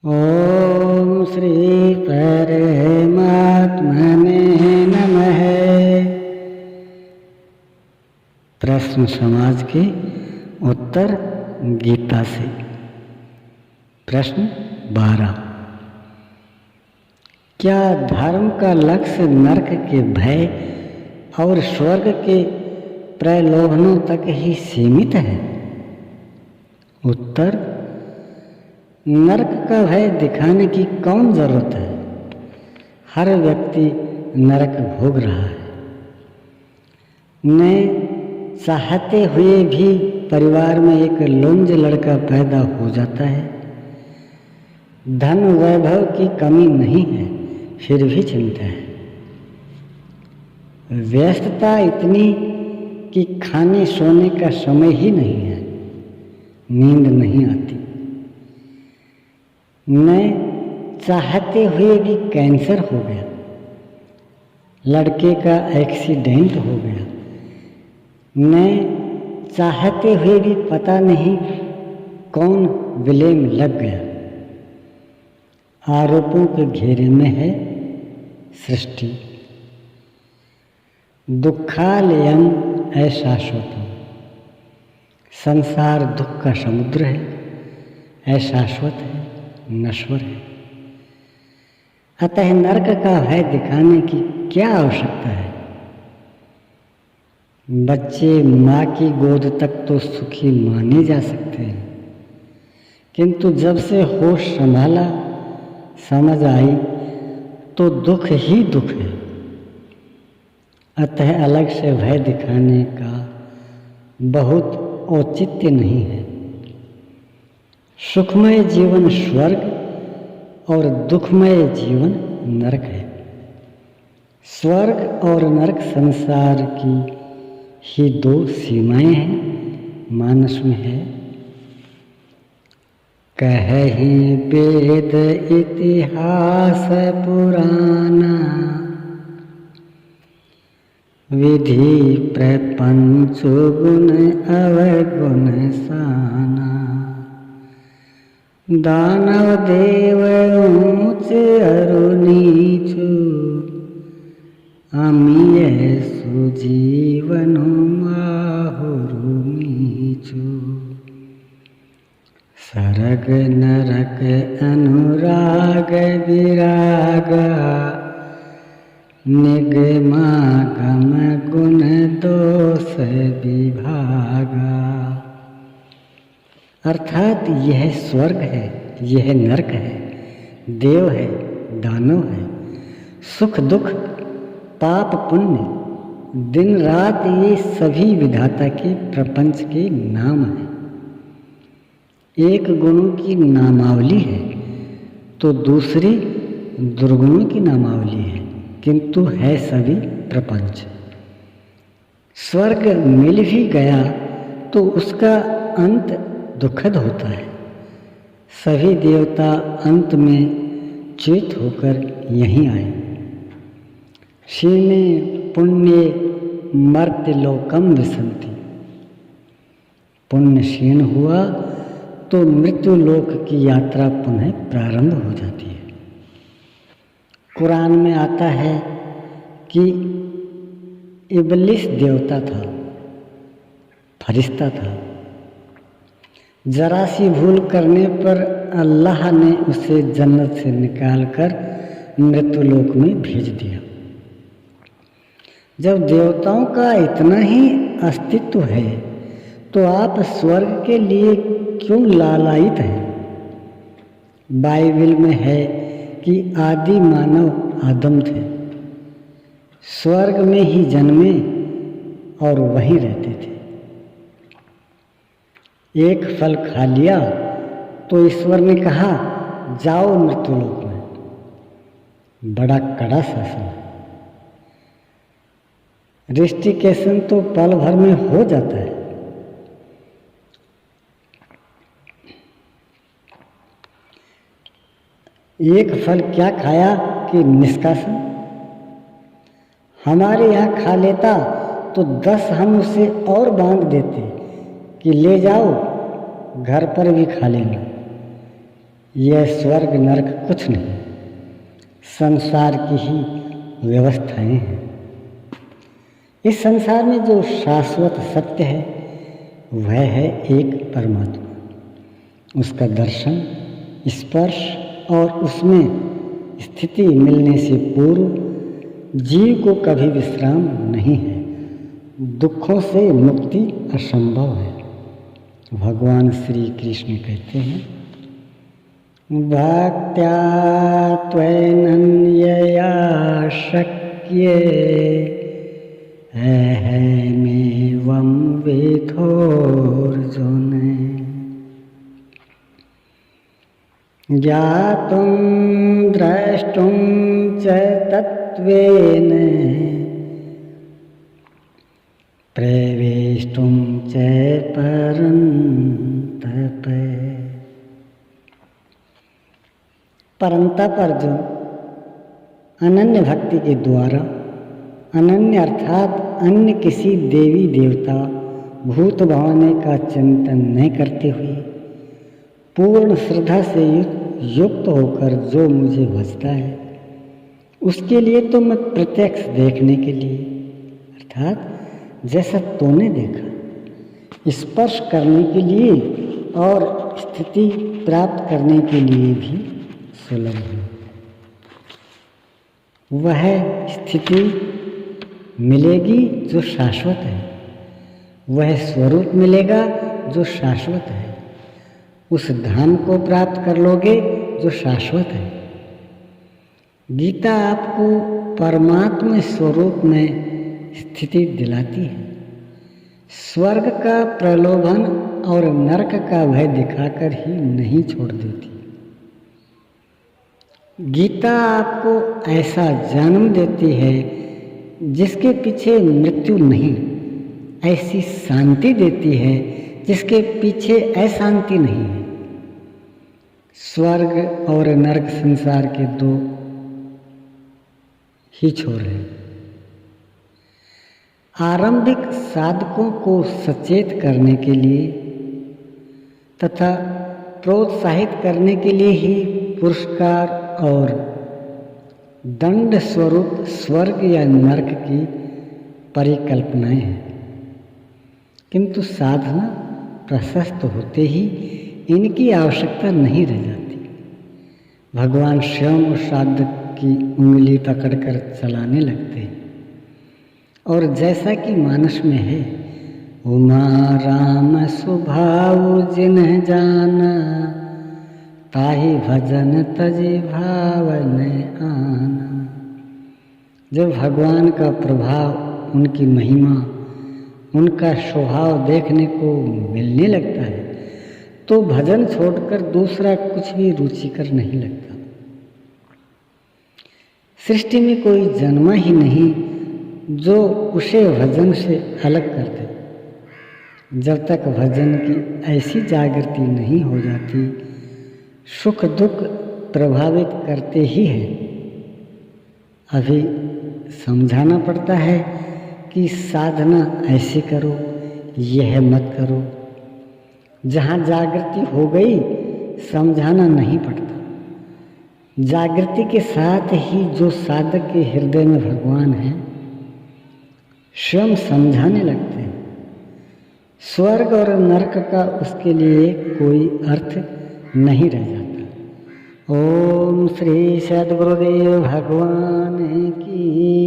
ओम श्री परमात्मने नमः। प्रश्न समाज के उत्तर गीता से। प्रश्न 12। क्या धर्म का लक्ष्य नरक के भय और स्वर्ग के प्रलोभनों तक ही सीमित है? उत्तर, नरक का भय दिखाने की कौन जरूरत है? हर व्यक्ति नरक भोग रहा है। न चाहते हुए भी परिवार में एक लुंज लड़का पैदा हो जाता है। धन वैभव की कमी नहीं है, फिर भी चिंता है। व्यस्तता इतनी कि खाने सोने का समय ही नहीं है, नींद नहीं आती। न चाहते हुए भी कैंसर हो गया, लड़के का एक्सीडेंट हो गया। न चाहते हुए भी पता नहीं कौन ब्लेम लग गया। आरोपों के घेरे में है सृष्टि। दुखालयम अशाश्वतम, संसार दुख का समुद्र है, अशाश्वत है, नश्वर है। अतः नरक का भय दिखाने की क्या आवश्यकता है? बच्चे माँ की गोद तक तो सुखी माने जा सकते हैं, किंतु जब से होश संभाला, समझ आई, तो दुख ही दुख है। अतः अलग से भय दिखाने का बहुत औचित्य नहीं है। सुखमय जीवन स्वर्ग और दुखमय जीवन नरक है। स्वर्ग और नरक संसार की ही दो सीमाएं हैं। मानस में है, कहि वेद इतिहास पुराना, विधि प्रपंच गुण अवगुण साना। दानव देव ऊंच अरु नीचु, अमीय सुजीवन माहुरु नीचु। सरग नरक अनुराग विराग, निगमागम गुण दोष विभागा। अर्थात यह स्वर्ग है, यह नरक है, देव है, दानव है, सुख दुख, पाप पुण्य, दिन रात, ये सभी विधाता के प्रपंच के नाम हैं। एक गुणों की नामावली है तो दूसरी दुर्गुणों की नामावली है, किंतु है सभी प्रपंच। स्वर्ग मिल भी गया तो उसका अंत दुखद होता है। सभी देवता अंत में च्युत होकर यहीं आए। क्षीणे पुण्ये मर्त्यलोकम विसंति। पुण्य क्षीण हुआ तो मृत्यु लोक की यात्रा पुनः प्रारंभ हो जाती है। कुरान में आता है कि इबलिस देवता था, फरिश्ता था। जरा सी भूल करने पर अल्लाह ने उसे जन्नत से निकालकर मृत्युलोक में भेज दिया। जब देवताओं का इतना ही अस्तित्व है तो आप स्वर्ग के लिए क्यों लालायित हैं? बाइबल में है कि आदि मानव आदम थे, स्वर्ग में ही जन्मे और वहीं रहते थे। एक फल खा लिया तो ईश्वर ने कहा जाओ मृत्युलोक में। बड़ा कड़ा शासन है। रिस्टिकेशन तो पल भर में हो जाता है। एक फल क्या खाया कि निष्कासन। हमारे यहाँ खा लेता तो 10 हम उसे और बांध देते कि ले जाओ घर पर भी खा लेना। यह स्वर्ग नरक कुछ नहीं, संसार की ही व्यवस्थाएं हैं। इस संसार में जो शाश्वत सत्य है वह है एक परमात्मा। उसका दर्शन, स्पर्श और उसमें स्थिति मिलने से पूर्व जीव को कभी विश्राम नहीं है। दुखों से मुक्ति असंभव है। भगवान श्री कृष्ण कहते हैं, भक्त्या त्वनन्यया शक्ये अहमेवं विधोऽर्जुन ज्ञातुं द्रष्टुं च तत्त्वेन प्रवेष्टुं च परन्तप। परंतप अर्जुन, अनन्य भक्ति के द्वारा, अनन्य अर्थात अन्य किसी देवी देवता भूत भावने का चिंतन न करते हुए पूर्ण श्रद्धा से युक्त होकर जो मुझे भजता है उसके लिए तो मैं प्रत्यक्ष देखने के लिए अर्थात जैसा तूने देखा, स्पर्श करने के लिए और स्थिति प्राप्त करने के लिए भी सुलभ है। वह स्थिति मिलेगी जो शाश्वत है, वह स्वरूप मिलेगा जो शाश्वत है, उस धाम को प्राप्त कर लोगे जो शाश्वत है। गीता आपको परमात्मा स्वरूप में स्थिति दिलाती है। स्वर्ग का प्रलोभन और नरक का भय दिखाकर ही नहीं छोड़ देती। गीता आपको ऐसा जन्म देती है जिसके पीछे मृत्यु नहीं, ऐसी शांति देती है जिसके पीछे अशांति नहीं है। स्वर्ग और नरक संसार के दो ही छोर हैं। आरंभिक साधकों को सचेत करने के लिए तथा प्रोत्साहित करने के लिए ही पुरस्कार और दंड स्वरूप स्वर्ग या नरक की परिकल्पनाएं हैं, किंतु साधना प्रशस्त होते ही इनकी आवश्यकता नहीं रह जाती। भगवान स्वयं उस साधक की उंगली पकड़कर चलाने लगते हैं और जैसा कि मानस में है, उमा राम स्वभाव जिन्ह जाना ताहि भजन तजि भावन आना। जब भगवान का प्रभाव, उनकी महिमा, उनका स्वभाव देखने को मिलने लगता है तो भजन छोड़कर दूसरा कुछ भी रुचिकर नहीं लगता। सृष्टि में कोई जन्मा ही नहीं जो उसे भजन से अलग कर दे। जब तक भजन की ऐसी जागृति नहीं हो जाती, सुख दुख प्रभावित करते ही है। अभी समझाना पड़ता है कि साधना ऐसे करो, यह मत करो। जहाँ जागृति हो गई समझाना नहीं पड़ता। जागृति के साथ ही जो साधक के हृदय में भगवान है स्वयं समझाने लगते हैं। स्वर्ग और नरक का उसके लिए कोई अर्थ नहीं रह जाता। ओम श्री सद्गुरुदेव भगवान की